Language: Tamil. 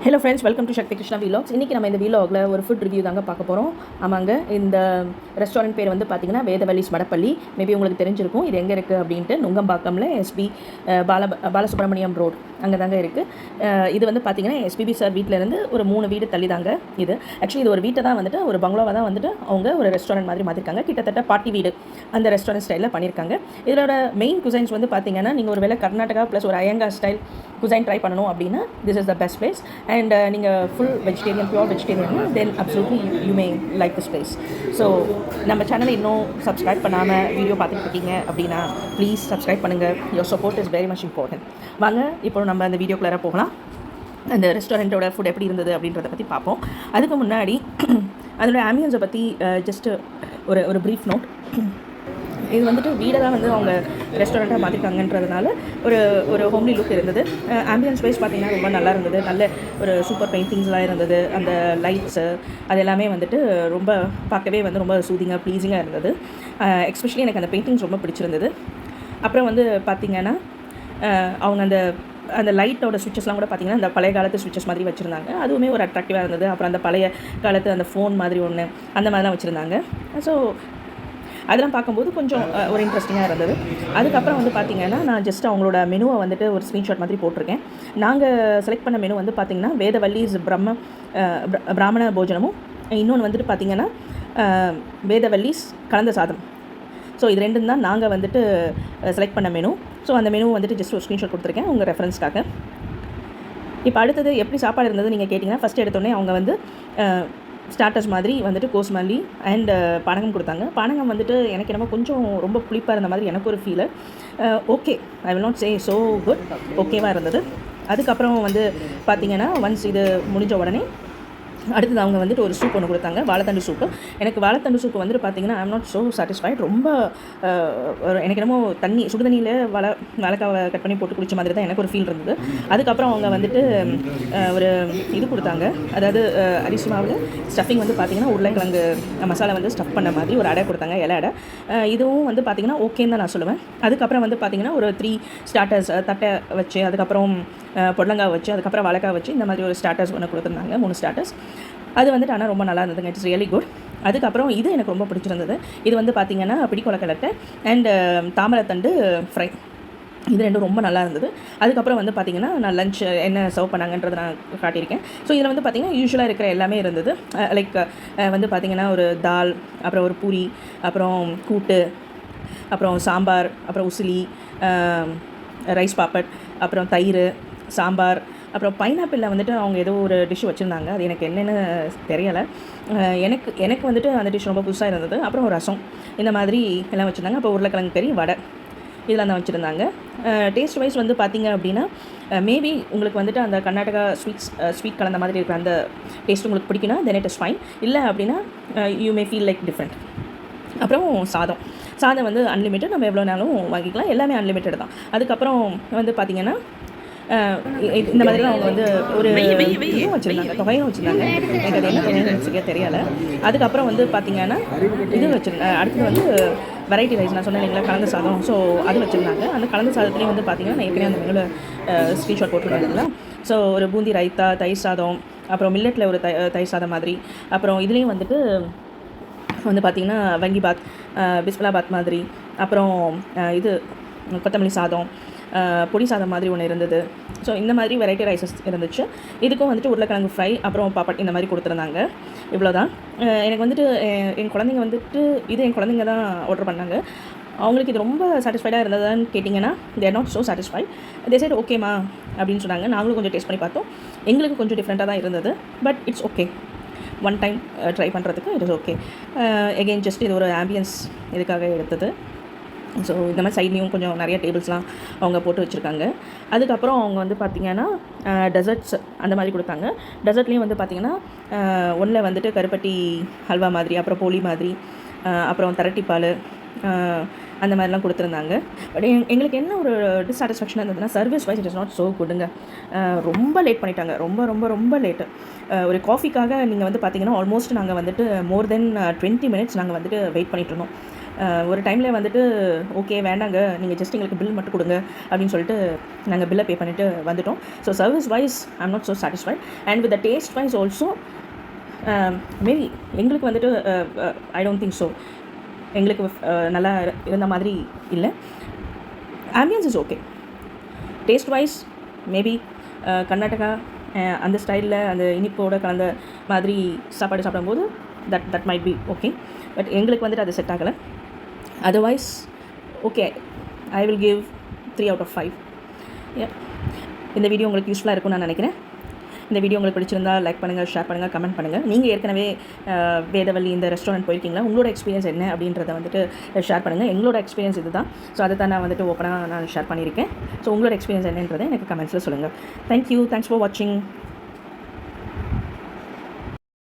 Hello friends, welcome to Shakti Krishna vlogs. இன்றைக்கி நம்ம இந்த விலாகில் ஒரு ஃபுட் ரிவ்யூ தாங்க பார்க்க போகிறோம். ஆமாங்க, இந்த ரெஸ்டாரண்ட் பேர் வந்து பார்த்திங்கன்னா வேதவல்லிஸ் மடப்பள்ளி. மேபி உங்களுக்கு தெரிஞ்சிருக்கும் இது எங்கே இருக்குது அப்படின்ட்டு. நுங்கம்பாக்கமில் எஸ்பி பாலசுப்ரமணியம் ரோட் அங்கே தாங்க இருக்குது. இது வந்து பார்த்திங்கன்னா எஸ்பிபி சார் வீட்டிலேருந்து ஒரு 3 வீடு தள்ளி தாங்க இது. ஆக்சுவலி இது ஒரு வீட்டை தான் வந்துட்டு ஒரு பங்களாவை தான் வந்துட்டு அவங்க ஒரு ரெஸ்டாரண்ட் மாதிரி மாற்றிருக்காங்க. கிட்டத்தட்ட பார்ட்டி வீடு அந்த ரெஸ்டாரண்ட் ஸ்டைலில் பண்ணியிருக்காங்க. இதோட மெயின் குசைன்ஸ் வந்து பார்த்திங்கன்னா நீங்கள் ஒரு வேளை கர்நாடகா ப்ளஸ் ஒரு அயங்கா ஸ்டைல் குசைன் ட்ரை பண்ணணும் அப்படின்னா this is the best place. And நீங்கள் full vegetarian, pure vegetarian, then absolutely you may like this place. So நம்ம சேனலை இன்னும் சப்ஸ்கிரைப் பண்ணாமல் வீடியோ பார்த்துட்டு இருக்கீங்க அப்படின்னா ப்ளீஸ் சப்ஸ்கிரைப் பண்ணுங்கள். Your support is very much important. வாங்க இப்போ நம்ம அந்த வீடியோக்குள்ளே போகலாம். அந்த ரெஸ்டாரண்ட்டோட ஃபுட் எப்படி இருந்தது அப்படின்றத பற்றி பார்ப்போம். அதுக்கு முன்னாடி அதோட ஆம்பியன்ஸை பற்றி ஜஸ்ட்டு ஒரு ப்ரீஃப் நோட். இது வந்துட்டு வீடை தான் வந்து அவங்க ரெஸ்டாரண்ட்டாக மாற்றிருக்காங்கன்றதுனால ஒரு ஹோம்லி லுக் இருந்தது. ஆம்பியன்ஸ் வைஸ் பார்த்திங்கன்னா ரொம்ப நல்லா இருந்தது. நல்ல ஒரு சூப்பர் பெயிண்டிங்ஸ்லாம் இருந்தது. அந்த லைட்ஸு அது எல்லாமே வந்துட்டு ரொம்ப பார்க்கவே வந்து ரொம்ப சூதிங்காக ப்ளீஸிங்காக இருந்தது. எஸ்பெஷலி எனக்கு அந்த பெயிண்டிங்ஸ் ரொம்ப பிடிச்சிருந்தது. அப்புறம் வந்து பார்த்திங்கன்னா அவங்க அந்த லைட்டோட ஸ்விட்சஸ்லாம் கூட பார்த்திங்கன்னா அந்த பழைய காலத்து ஸ்விட்சஸ் மாதிரி வச்சுருந்தாங்க. அதுவுமே ஒரு அட்ராக்டிவாக இருந்தது. அப்புறம் அந்த பழைய காலத்து அந்த ஃபோன் மாதிரி ஒன்று அந்த மாதிரிலாம் வச்சுருந்தாங்க. ஸோ அதெல்லாம் பார்க்கும்போது கொஞ்சம் ஒரு இன்ட்ரெஸ்டிங்காக இருந்தது. அதுக்கப்புறம் வந்து பார்த்திங்கன்னா நான் ஜஸ்ட் அவங்களோட மெனுவை வந்துட்டு ஒரு ஸ்க்ரீன்ஷாட் மாதிரி போட்டிருக்கேன். நாங்கள் செலக்ட் பண்ண மெனு வந்து பார்த்திங்கன்னா வேதவல்லிஸ் பிராமண போஜனமும், இன்னொன்று வந்துட்டு பார்த்திங்கன்னா வேதவல்லிஸ் கலந்த சாதம். ஸோ இது ரெண்டும் தான் நாங்கள் வந்துட்டு செலக்ட் பண்ண மெனு. ஸோ அந்த மெனு வந்துட்டு ஜஸ்ட் ஒரு ஸ்க்ரீன்ஷாட் கொடுத்துருக்கேன் உங்கள் ரெஃபரன்ஸ்க்காக. இப்போ அடுத்தது எப்படி சாப்பாடு இருந்தது நீங்கள் கேட்டிங்கன்னா, ஃபஸ்ட்டு எடுத்தோடனே அவங்க வந்து ஸ்டார்டர்ஸ் மாதிரி வந்துட்டு கோஸ்மல்லி அண்ட் பானகம் கொடுத்தாங்க. பானகம் வந்துட்டு எனக்கு என்னமோ கொஞ்சம் ரொம்ப புளிப்பாக இருந்த மாதிரி எனக்கு ஒரு feel. Okay, I will not say so good, ஓகேவாக இருந்தது. அதுக்கப்புறம் வந்து பார்த்திங்கன்னா ஒன்ஸ் இது முடிஞ்ச உடனே அடுத்தது அவங்க வந்துட்டு ஒரு சூப் ஒன்று கொடுத்தாங்க, வாழைத்தண்டு சூப்பு. எனக்கு வாழைத்தண்டு சூப்பு வந்துட்டு பார்த்திங்கன்னா I am not so satisfied. ரொம்ப எனக்கு என்னமோ சுடுதண்ணியில் வாழைக்காவை கட் பண்ணி போட்டு குடிச்ச மாதிரி தான் எனக்கு ஒரு ஃபீல் இருந்தது. அதுக்கப்புறம் அவங்க வந்துட்டு ஒரு இது கொடுத்தாங்க, அதாவது அரிசி மாவில் ஸ்டஃபிங் வந்து பார்த்திங்கன்னா உருளைக்கிழங்கு மசாலா வந்து ஸ்டஃப் பண்ண மாதிரி ஒரு அடை கொடுத்தாங்க, இலை அடை. இதுவும் வந்து பார்த்திங்கன்னா ஓகேன்னு தான் நான் சொல்லுவேன். அதுக்கப்புறம் வந்து பார்த்திங்கன்னா ஒரு 3 ஸ்டார்டர்ஸ் தட்டை வச்சு, அதுக்கப்புறம் பொடலங்காய் வச்சு, அதுக்கப்புறம் வாழைக்காய் வச்சு இந்த மாதிரி ஒரு ஸ்டார்டர்ஸ் ஒன்று கொடுத்துருந்தாங்க, 3 ஸ்டார்டர்ஸ். அது வந்துட்டு ஆனால் ரொம்ப நல்லா இருந்ததுங்க. It's really good. அதுக்கப்புறம் இது எனக்கு ரொம்ப பிடிச்சிருந்தது. இது வந்து பார்த்திங்கன்னா பிடிக்கொலக்கலட்டை அண்ட் தாமரைத்தண்டு ஃப்ரை. இது ரெண்டும் ரொம்ப நல்லா இருந்தது. அதுக்கப்புறம் வந்து பார்த்திங்கன்னா நான் லஞ்ச் என்ன சர்வ் பண்ணாங்கன்றதை நான் காட்டியிருக்கேன். ஸோ இதில் வந்து பார்த்திங்கன்னா யூஸ்வலாக இருக்கிற எல்லாமே இருந்தது. லைக் வந்து பார்த்திங்கன்னா ஒரு தால், அப்புறம் ஒரு பூரி, அப்புறம் கூட்டு, அப்புறம் சாம்பார், அப்புறம் உசிலி, ரைஸ் பாப்பட், அப்புறம் தயிர், சாம்பார், அப்புறம் பைனாப்பிளில் வந்துட்டு அவங்க ஏதோ ஒரு டிஷ் வச்சுருந்தாங்க. அது எனக்கு என்னென்னு தெரியலை. எனக்கு வந்துட்டு அந்த டிஷ் ரொம்ப புதுசாக இருந்தது. அப்புறம் ரசம் இந்த மாதிரி எல்லாம் வச்சுருந்தாங்க. அப்புறம் உருளைக்கிழங்கு கறி, வடை இதெல்லாம் தான் வச்சுருந்தாங்க. டேஸ்ட் வைஸ் வந்து பார்த்திங்க அப்படின்னா மேபி உங்களுக்கு வந்துட்டு அந்த கர்நாடகா ஸ்வீட் கலந்த மாதிரி இருக்கிற அந்த டேஸ்ட் உங்களுக்கு பிடிக்குன்னா தென் இட் இஸ் ஃபைன். இல்லை அப்படின்னா you may feel like different. அப்புறம் சாதம் வந்து அன்லிமிட்டட், நம்ம எவ்வளோ நாளும் வாங்கிக்கலாம், எல்லாமே அன்லிமிட்டட் தான். அதுக்கப்புறம் வந்து பார்த்திங்கன்னா இந்த மாதிரி தான் அவங்க வந்து ஒரு இதுவும் வச்சுருந்தாங்க, தொகையும் வச்சுருந்தாங்க. எனக்கு அது என்ன தொகைன்னு சரியாக தெரியலை. அதுக்கப்புறம் வந்து பார்த்திங்கன்னா இது அடுத்தது வந்து வெரைட்டி ரைஸ் நான் சொன்னேன் இல்லைங்களா, கலந்த சாதம். ஸோ அது வச்சுருந்தாங்க. அந்த கலந்த சாதத்துலேயும் வந்து பார்த்திங்கன்னா நான் ஏற்கனவே அந்த மெனுவில் ஸ்க்ரீன்ஷாட் போட்டுருந்தாங்களா. ஸோ ஒரு பூந்தி ரைத்தா, தயிர் சாதம், அப்புறம் மில்லட்டில் ஒரு தயிர் சாதம் மாதிரி. அப்புறம் இதுலேயும் வந்துட்டு வந்து பார்த்திங்கன்னா வங்கி பாத், பிஸ்மிலா பாத் மாதிரி, அப்புறம் இது கொத்தமல்லி சாதம், பொடி சாதம் மாதிரி ஒன்று இருந்தது. ஸோ இந்த மாதிரி வெரைட்டி ரைஸஸ் இருந்துச்சு. இதுக்கும் வந்துட்டு உருளைக்கிழங்கு ஃப்ரை, அப்புறம் பாப்பட் இந்த மாதிரி கொடுத்துருந்தாங்க. இவ்வளோ தான். எனக்கு வந்துட்டு என் குழந்தைங்க வந்துட்டு என் குழந்தைங்க தான் ஆர்டர் பண்ணாங்க. அவங்களுக்கு இது ரொம்ப சாட்டிஸ்ஃபைடாக இருந்ததான்னு கேட்டிங்கன்னா they are not so satisfied. They said ஓகேமா அப்படின்னு சொன்னாங்க. நாங்களும் கொஞ்சம் டேஸ்ட் பண்ணி பார்த்தோம். எங்களுக்கு கொஞ்சம் டிஃப்ரெண்ட்டாக தான் இருந்தது. But it's okay, one time try பண்ணுறதுக்கு it is okay. Again just இது ஒரு ஆம்பியன்ஸ் இதுக்காக எடுத்தது. ஸோ இந்த மாதிரி சைட்லேயும் கொஞ்சம் நிறைய டேபிள்ஸ்லாம் அவங்க போட்டு வச்சுருக்காங்க. அதுக்கப்புறம் அவங்க வந்து பார்த்திங்கன்னா டெசர்ட்ஸ் அந்த மாதிரி கொடுத்தாங்க. டெசர்ட்லேயும் வந்து பார்த்திங்கன்னா ஒன்றில் வந்துட்டு கருப்பட்டி ஹல்வா மாதிரி, அப்புறம் போலி மாதிரி, அப்புறம் தரட்டிப்பால் அந்த மாதிரிலாம் கொடுத்துருந்தாங்க. பட் எங்களுக்கு என்ன ஒரு டிஸ்சாட்டிஸ்ஃபேக்ஷனாக இருந்ததுன்னா service wise it is not so குட்டுங்க. ரொம்ப லேட் பண்ணிட்டாங்க, ரொம்ப ரொம்ப ரொம்ப லேட்டு. ஒரு காஃபிக்காக நீங்கள் வந்து பார்த்திங்கன்னா ஆல்மோஸ்ட் நாங்கள் வந்துட்டு மோர் தென் 20 minutes நாங்கள் வந்துட்டு வெயிட் பண்ணிகிட்ருந்தோம். ஒரு டைமில் வந்துட்டு ஓகே வேண்டாங்க, நீங்கள் ஜஸ்ட் எங்களுக்கு பில் மட்டும் கொடுங்க அப்படின்னு சொல்லிட்டு நாங்கள் பில்லை பே பண்ணிவிட்டு வந்துட்டோம். So service wise I'm not so satisfied and with the taste wise also maybe எங்களுக்கு வந்துட்டு ஐ டோன்ட் திங்க் ஸோ எங்களுக்கு நல்லா இருந்த மாதிரி இல்லை. Ambience is okay. Taste wise maybe Karnataka அந்த ஸ்டைலில் அந்த இனிப்போட கலந்த மாதிரி சாப்பாடு சாப்பிடும்போது that might be okay. But எங்களுக்கு வந்துட்டு அது செட் ஆகலை. Otherwise okay, I will give 3 out of 5. இந்த வீடியோ உங்களுக்கு யூஸ்ஃபுல்லாக இருக்கும்னு நான் நினைக்கிறேன். இந்த வீடியோ உங்களுக்கு பிடிச்சிருந்தா லைக் பண்ணுங்கள், ஷேர் பண்ணுங்கள், கமெண்ட் பண்ணுங்கள். நீங்கள் ஏற்கனவே வேதவல்லி இந்த ரெஸ்டாரண்ட் போயிருக்கீங்களா, உங்களோட எக்ஸ்பீரியன்ஸ் என்ன அப்படின்றத வந்துட்டு ஷேர் பண்ணுங்கள். எங்களோட எக்ஸ்பீரியன்ஸ் இது தான். ஸோ அதை தான் நான் வந்துட்டு ஓப்பனாக நான் ஷேர் பண்ணியிருக்கேன். ஸோ உங்களோட எக்ஸ்பீரியன்ஸ் என்னன்றதை எனக்கு கமெண்ட்ஸில் சொல்லுங்கள். தேங்க்யூ, தேங்க்ஸ் ஃபார் வாட்சிங்.